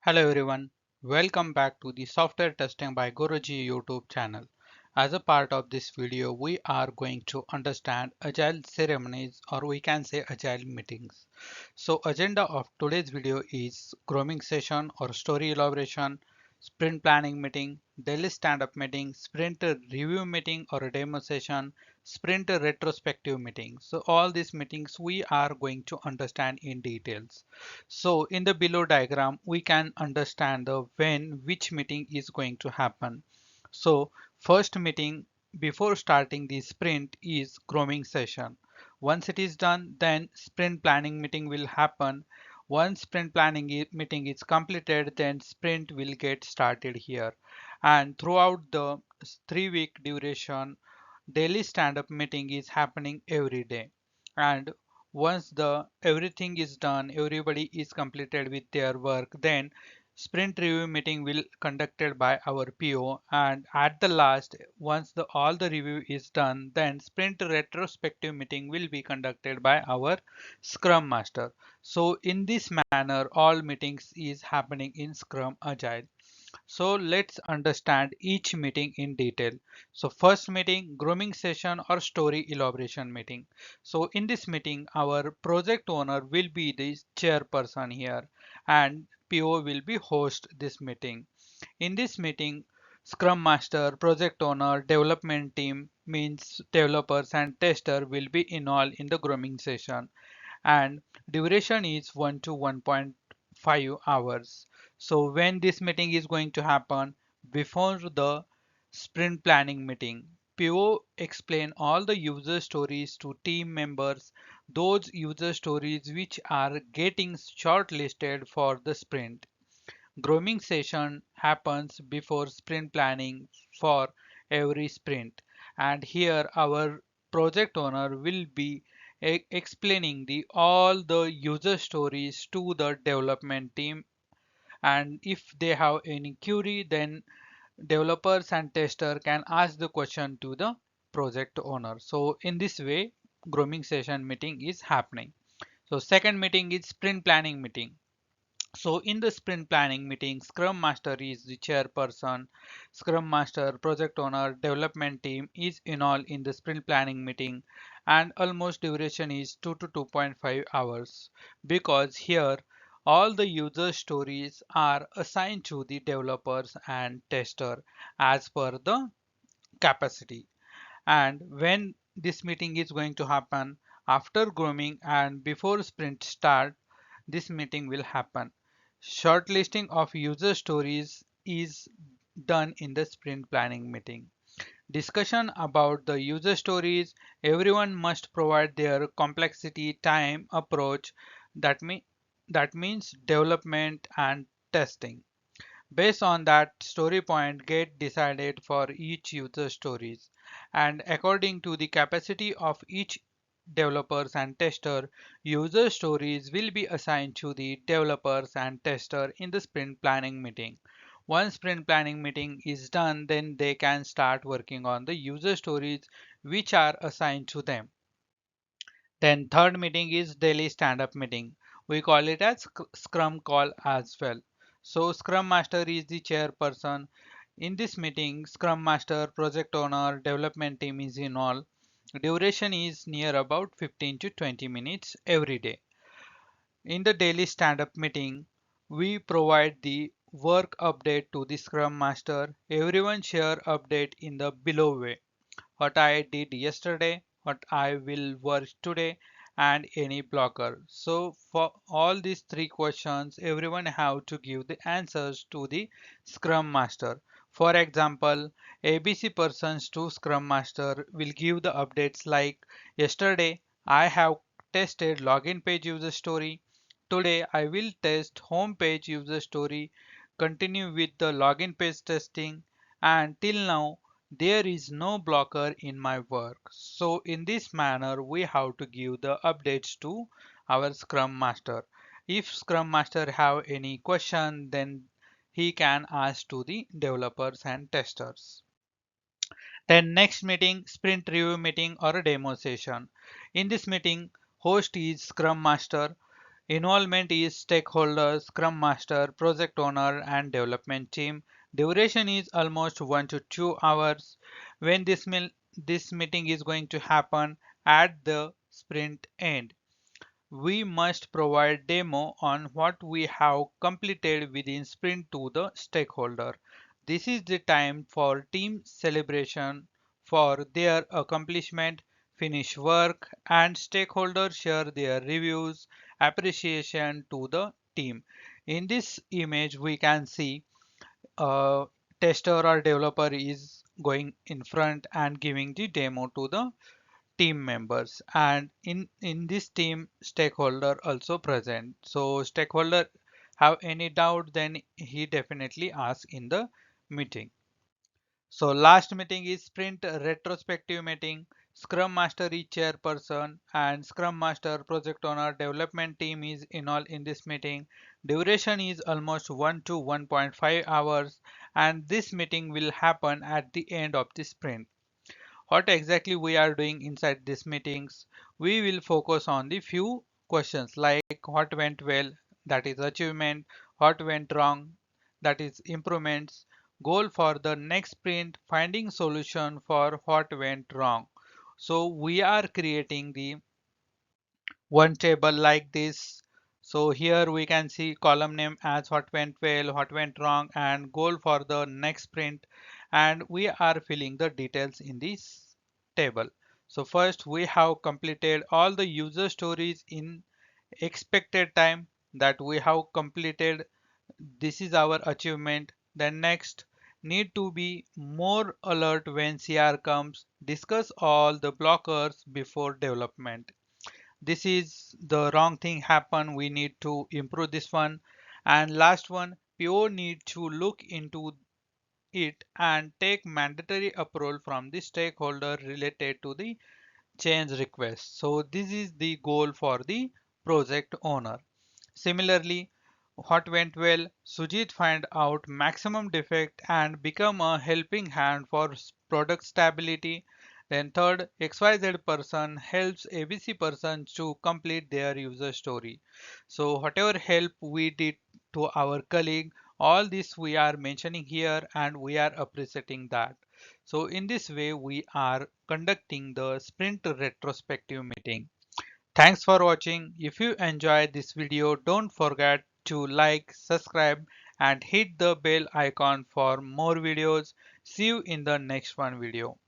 Hello everyone, welcome back to the Software Testing by Guruji YouTube channel. As a part of this video, we are going to understand Agile ceremonies, or we can say Agile meetings. So agenda of today's video is grooming session or story elaboration, sprint planning meeting, daily stand-up meeting, sprint review meeting or a demo session, sprint retrospective meeting. So all these meetings we are going to understand in details. So in the below diagram, we can understand the when which meeting is going to happen. So first meeting before starting the sprint is grooming session. Once it is done, then sprint planning meeting will happen. Once sprint planning meeting is completed, then sprint will get started here. And throughout the 3 week duration, daily stand-up meeting is happening every day. And once the everything is done, everybody is completed with their work, then sprint review meeting will conducted by our PO, and at the last, once the all the review is done, then sprint retrospective meeting will be conducted by our Scrum Master. So in this manner, all meetings is happening in Scrum Agile. So let's understand each meeting in detail. So first meeting, grooming session or story elaboration meeting. So in this meeting, our project owner will be the chairperson here and PO will be host this meeting. In this meeting, Scrum Master, project owner, development team means developers and tester will be involved in the grooming session, and duration is 1 to 1.5 hours. So when this meeting is going to happen, before the sprint planning meeting, PO explain all the user stories to team members, those user stories which are getting shortlisted for the sprint. Grooming session happens before sprint planning for every sprint, and here our project owner will be explaining the all the user stories to the development team, and if they have any query, then developers and tester can ask the question to the project owner. So in this way, grooming session meeting is happening. So second meeting is sprint planning meeting. So in the sprint planning meeting, Scrum Master is the chairperson. Scrum Master, project owner, development team is in all in the sprint planning meeting, and almost duration is 2 to 2.5 hours, because here all the user stories are assigned to the developers and tester as per the capacity. And when this meeting is going to happen, after grooming and before sprint start, this meeting will happen. Shortlisting of user stories is done in the sprint planning meeting. Discussion about the user stories, everyone must provide their complexity time approach, that, that means development and testing. Based on that, story point get decided for each user stories, and according to the capacity of each developers and tester, user stories will be assigned to the developers and tester in the sprint planning meeting. Once sprint planning meeting is done, then they can start working on the user stories which are assigned to them. Then third meeting is daily stand-up meeting. We call it as Scrum call as well. So Scrum Master is the chairperson. In this meeting, Scrum Master, project owner, development team is in all. Duration is near about 15 to 20 minutes every day. In the daily stand-up meeting, we provide the work update to the Scrum Master. Everyone share update in the below way: what I did yesterday, what I will work today, and any blocker. So for all these three questions, everyone have to give the answers to the Scrum Master. For example, ABC persons to Scrum Master will give the updates like: yesterday I have tested login page user story. Today I will test home page user story, continue with the login page testing, and till now there is no blocker in my work. So in this manner, we have to give the updates to our Scrum Master. If Scrum Master have any question, then he can ask to the developers and testers. Then next meeting, sprint review meeting or a demo session. In this meeting, host is Scrum Master. Involvement is stakeholders, Scrum Master, Project Owner, and Development Team. Duration is almost 1 to 2 hours. When this meeting is going to happen at the sprint end. We must provide demo on what we have completed within sprint to the stakeholder. This is the time for team celebration for their accomplishment, finish work, and stakeholders share their reviews, appreciation to the team. In this image, we can see a tester or developer is going in front and giving the demo to the team members, and in this team stakeholder also present. So stakeholder have any doubt, then he definitely ask in the meeting. So last meeting is sprint retrospective meeting. Scrum master is chairperson and scrum master, project owner, development team is involved in this meeting. Duration is almost 1 to 1.5 hours, and this meeting will happen at the end of the sprint. What exactly we are doing inside these meetings? We will focus on the few questions like what went well, that is achievement, what went wrong, that is improvements, goal for the next sprint, finding solution for what went wrong. So we are creating the one table like this. So here we can see column name as what went well, what went wrong, and goal for the next sprint. And we are filling the details in this table. So first we have completed all the user stories in expected time that we have completed. This is our achievement. Then next, need to be more alert when CR comes. Discuss all the blockers before development. This is the wrong thing happen, we need to improve this one. And last one, PO need to look into it and take mandatory approval from the stakeholder related to the change request. So this is the goal for the project owner. Similarly, what went well, Sujit find out maximum defect and become a helping hand for product stability. Then third, XYZ person helps ABC person to complete their user story. So whatever help we did to our colleague, all this we are mentioning here and we are appreciating that. So in this way, we are conducting the sprint retrospective meeting. Thanks for watching. If you enjoyed this video, don't forget to like, subscribe, and hit the bell icon for more videos. See you in the next one video.